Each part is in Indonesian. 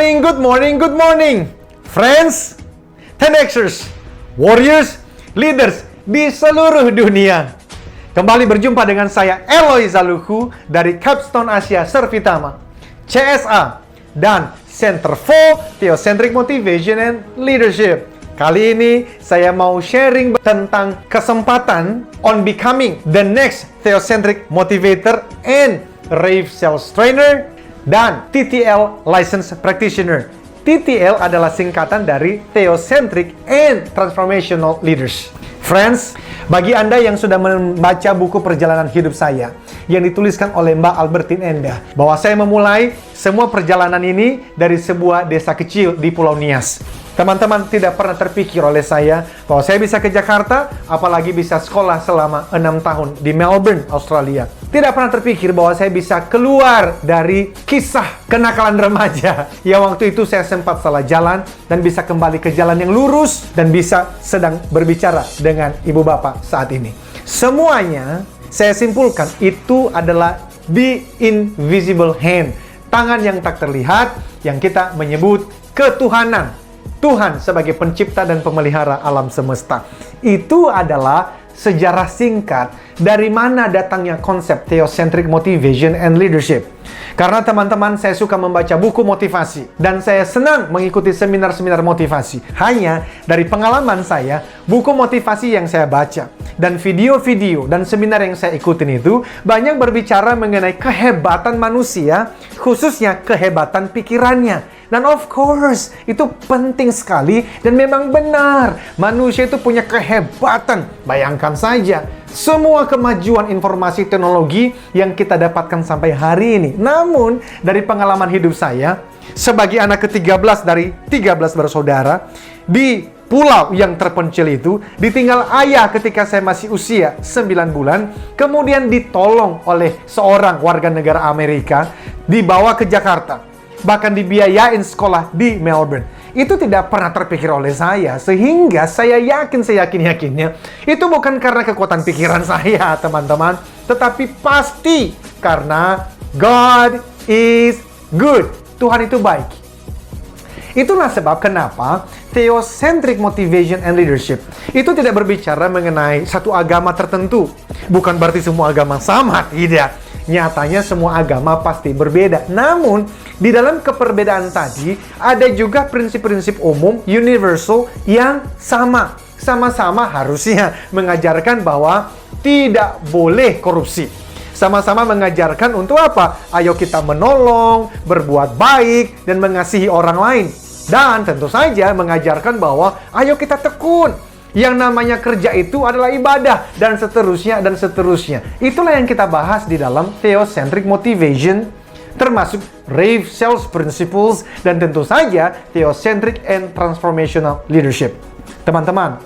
good morning, friends, 10Xers, warriors, leaders di seluruh dunia. Kembali berjumpa dengan saya, Eloy Zaluhu, dari Capstone Asia Servitama, CSA, dan Center for Theocentric Motivation and Leadership. Kali ini, saya mau sharing tentang kesempatan on becoming the next Theocentric Motivator and Rave Sales Trainer dan TTL Licensed Practitioner. TTL adalah singkatan dari Theocentric and Transformational Leaders. Friends, bagi Anda yang sudah membaca buku perjalanan hidup saya yang dituliskan oleh Mbak Albertine Endah, bahwa saya memulai semua perjalanan ini dari sebuah desa kecil di Pulau Nias. Teman-teman, tidak pernah terpikir oleh saya bahwa saya bisa ke Jakarta, apalagi bisa sekolah selama 6 tahun di Melbourne, Australia. Tidak pernah terpikir bahwa saya bisa keluar dari kisah kenakalan remaja yang waktu itu saya sempat salah jalan dan bisa kembali ke jalan yang lurus dan bisa sedang berbicara dengan ibu bapak saat ini. Semuanya saya simpulkan itu adalah the invisible hand, tangan yang tak terlihat yang kita menyebut ketuhanan. Tuhan sebagai pencipta dan pemelihara alam semesta. Itu adalah sejarah singkat dari mana datangnya konsep Theocentric Motivation and Leadership. Karena teman-teman, saya suka membaca buku motivasi dan saya senang mengikuti seminar-seminar motivasi. Hanya dari pengalaman saya, buku motivasi yang saya baca dan video-video dan seminar yang saya ikutin itu banyak berbicara mengenai kehebatan manusia, khususnya kehebatan pikirannya. Dan of course, itu penting sekali dan memang benar. Manusia itu punya kehebatan. Bayangkan saja, semua kemajuan informasi teknologi yang kita dapatkan sampai hari ini. Namun, dari pengalaman hidup saya, sebagai anak ke-13 dari 13 bersaudara, di pulau yang terpencil itu, ditinggal ayah ketika saya masih usia 9 bulan, kemudian ditolong oleh seorang warga negara Amerika, dibawa ke Jakarta. Bahkan dibiayain sekolah di Melbourne. Itu tidak pernah terpikir oleh saya, sehingga saya yakin, seyakin-yakinnya, itu bukan karena kekuatan pikiran saya, teman-teman, tetapi pasti karena God is good. Tuhan itu baik. Itulah sebab kenapa Theocentric Motivation and Leadership itu tidak berbicara mengenai satu agama tertentu. Bukan berarti semua agama sama, tidak. Nyatanya semua agama pasti berbeda. Namun, di dalam keperbedaan tadi, ada juga prinsip-prinsip umum, universal, yang sama. Sama-sama harusnya mengajarkan bahwa tidak boleh korupsi. Sama-sama mengajarkan untuk apa? Ayo kita menolong, berbuat baik, dan mengasihi orang lain. Dan tentu saja mengajarkan bahwa ayo kita tekun. Yang namanya kerja itu adalah ibadah, dan seterusnya, dan seterusnya. Itulah yang kita bahas di dalam Theocentric Motivation, termasuk Rave Sales Principles, dan tentu saja Theocentric and Transformational Leadership. Teman-teman,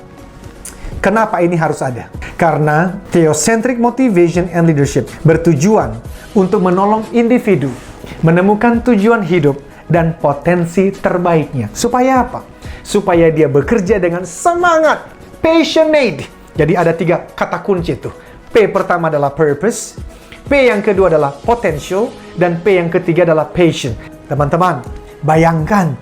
kenapa ini harus ada? Karena Theocentric Motivation and Leadership bertujuan untuk menolong individu menemukan tujuan hidup dan potensi terbaiknya. Supaya apa? Supaya dia bekerja dengan semangat, passionate. Jadi ada 3 kata kunci itu. P pertama adalah purpose, P yang kedua adalah potential, dan P yang ketiga adalah passion. Teman-teman, bayangkan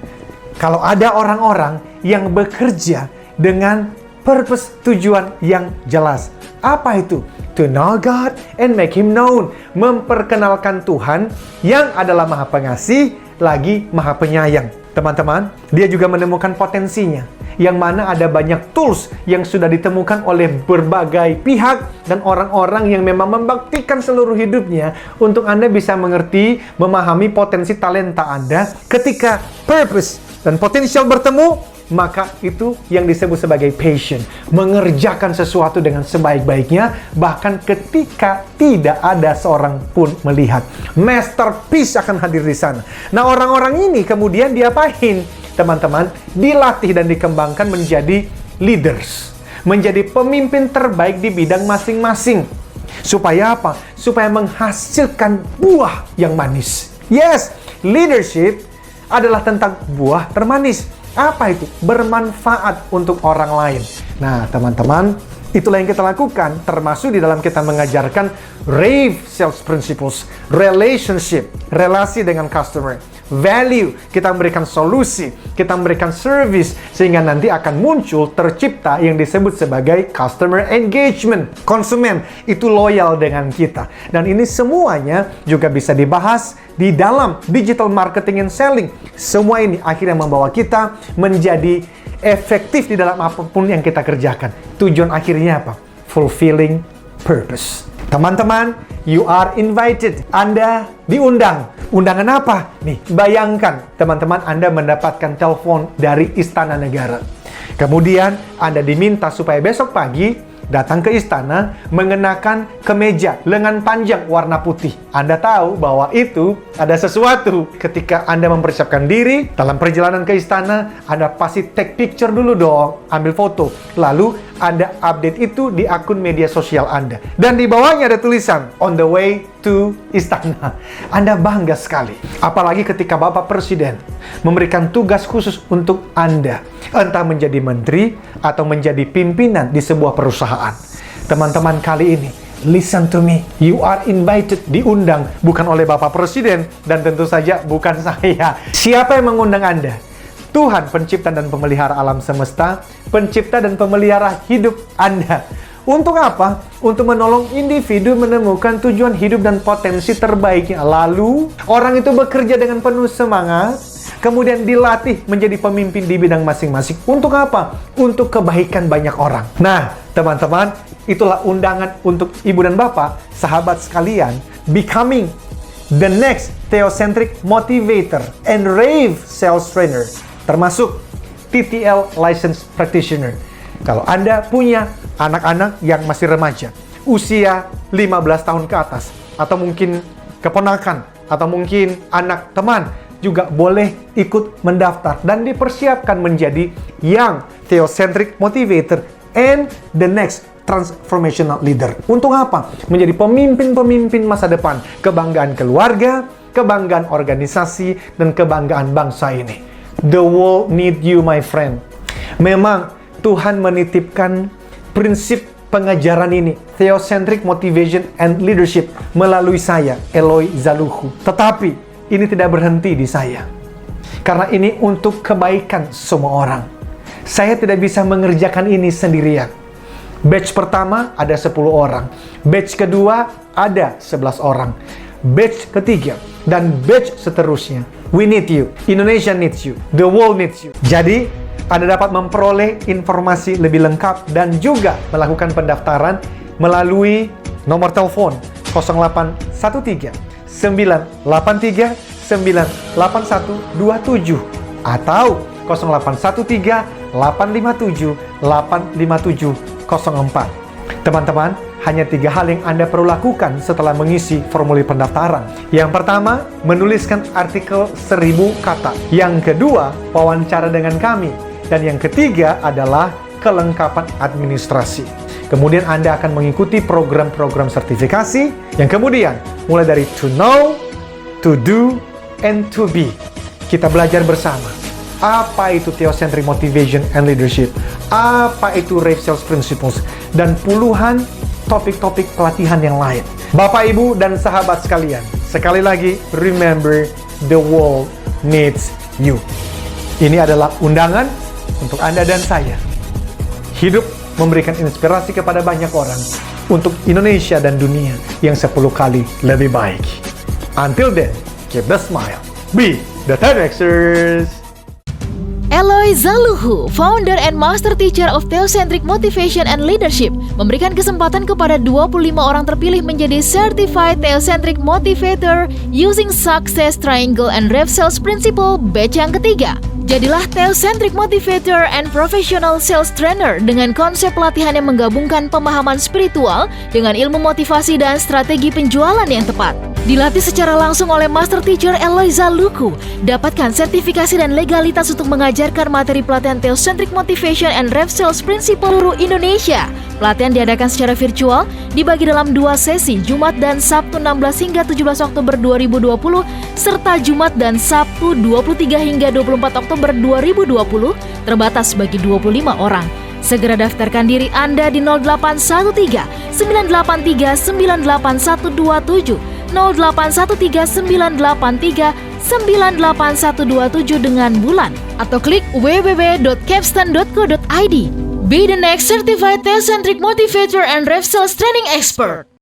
kalau ada orang-orang yang bekerja dengan purpose, tujuan yang jelas. Apa itu? To know God and make Him known. Memperkenalkan Tuhan yang adalah Maha Pengasih, lagi Maha Penyayang. Teman-teman, dia juga menemukan potensinya, yang mana ada banyak tools yang sudah ditemukan oleh berbagai pihak dan orang-orang yang memang membaktikan seluruh hidupnya untuk Anda bisa mengerti, memahami potensi talenta Anda. Ketika purpose dan potensial bertemu, maka itu yang disebut sebagai passion. Mengerjakan sesuatu dengan sebaik-baiknya, bahkan ketika tidak ada seorang pun melihat. Masterpiece akan hadir di sana. Nah, orang-orang ini kemudian diapain? Teman-teman, dilatih dan dikembangkan menjadi leaders. Menjadi pemimpin terbaik di bidang masing-masing. Supaya apa? Supaya menghasilkan buah yang manis. Yes, leadership adalah tentang buah termanis. Apa itu? Bermanfaat untuk orang lain. Nah, teman-teman, Itulah yang kita lakukan, termasuk di dalam kita mengajarkan RAVE Sales Principles, relationship, relasi dengan customer, value, kita memberikan solusi, kita memberikan service, sehingga nanti akan muncul, tercipta yang disebut sebagai customer engagement. Konsumen itu loyal dengan kita. Dan ini semuanya juga bisa dibahas di dalam digital marketing and selling. Semua ini akhirnya membawa kita menjadi efektif di dalam apapun yang kita kerjakan. Tujuan akhirnya apa? Fulfilling purpose. Teman-teman, you are invited. Anda diundang. Undangan apa? Nih, bayangkan teman-teman Anda mendapatkan telepon dari Istana Negara. Kemudian Anda diminta supaya besok pagi datang ke istana mengenakan kemeja lengan panjang warna putih. Anda tahu bahwa itu ada sesuatu. Ketika Anda mempersiapkan diri dalam perjalanan ke istana, Anda pasti take picture dulu dong, ambil foto. Lalu Anda update itu di akun media sosial Anda. Dan di bawahnya ada tulisan, on the way to istana. Anda bangga sekali. Apalagi ketika Bapak Presiden memberikan tugas khusus untuk Anda. Entah menjadi menteri atau menjadi pimpinan di sebuah perusahaan. Teman-teman kali ini, listen to me. You are invited, diundang. Bukan oleh Bapak Presiden dan tentu saja bukan saya. Siapa yang mengundang Anda? Tuhan, pencipta dan pemelihara alam semesta, pencipta dan pemelihara hidup Anda. Untuk apa? Untuk menolong individu menemukan tujuan hidup dan potensi terbaiknya. Lalu, orang itu bekerja dengan penuh semangat, kemudian dilatih menjadi pemimpin di bidang masing-masing. Untuk apa? Untuk kebaikan banyak orang. Nah, teman-teman, itulah undangan untuk Ibu dan Bapak, sahabat sekalian, becoming the next Theocentric Motivator and RAVE Sales Trainer, termasuk TTL Licensed Practitioner. Kalau Anda punya anak-anak yang masih remaja, usia 15 tahun ke atas, atau mungkin keponakan, atau mungkin anak teman, juga boleh ikut mendaftar dan dipersiapkan menjadi Young Theocentric Motivator and the next Transformational Leader. Untuk apa? Menjadi pemimpin-pemimpin masa depan, kebanggaan keluarga, kebanggaan organisasi, dan kebanggaan bangsa ini. The world need you, my friend. Memang Tuhan menitipkan prinsip pengajaran ini, Theocentric Motivation and Leadership, melalui saya, Eloy Zaluhu. Tetapi ini tidak berhenti di saya. Karena ini untuk kebaikan semua orang. Saya tidak bisa mengerjakan ini sendirian. Batch pertama ada 10 orang. Batch kedua ada 11 orang. Batch ketiga dan batch seterusnya. We need you. Indonesia needs you. The world needs you. Jadi, Anda dapat memperoleh informasi lebih lengkap dan juga melakukan pendaftaran melalui nomor telepon 0813 983 98127 atau 0813 857 85704. Teman-teman, hanya 3 hal yang Anda perlu lakukan setelah mengisi formulir pendaftaran. Yang pertama, menuliskan artikel 1000 kata. Yang kedua, wawancara dengan kami. Dan yang ketiga adalah kelengkapan administrasi. Kemudian Anda akan mengikuti program-program sertifikasi yang kemudian mulai dari to know, to do, and to be. Kita belajar bersama. Apa itu Theocentric Motivation and Leadership? Apa itu RAVE Sales Principles? Dan puluhan topik-topik pelatihan yang lain. Bapak, Ibu, dan sahabat sekalian, sekali lagi, remember, the world needs you. Ini adalah undangan untuk Anda dan saya. Hidup memberikan inspirasi kepada banyak orang untuk Indonesia dan dunia yang 10 kali lebih baik. Until then, keep the smile. Be the 10Xers! Eloy Zaluhu, founder and master teacher of Theocentric Motivation and Leadership, memberikan kesempatan kepada 25 orang terpilih menjadi Certified Theocentric Motivator using Success Triangle and RAVE Sales Principle batch yang ketiga. Jadilah Theocentric Motivator and Professional Sales Trainer dengan konsep pelatihan yang menggabungkan pemahaman spiritual dengan ilmu motivasi dan strategi penjualan yang tepat. Dilatih secara langsung oleh Master Teacher Eloy Zaluhu. Dapatkan sertifikasi dan legalitas untuk mengajarkan materi pelatihan Theocentric Motivation and RAVE Sales Principle seluruh Indonesia. Pelatihan diadakan secara virtual, dibagi dalam 2 sesi, Jumat dan Sabtu 16 hingga 17 Oktober 2020, serta Jumat dan Sabtu 23 hingga 24 Oktober 2020, terbatas bagi 25 orang. Segera daftarkan diri Anda di 0813 983 98127, 0813 983 98127 dengan bulan, atau klik www.capstan.co.id. Be the next certified Teocentric Motivator and Rev Sales Training Expert.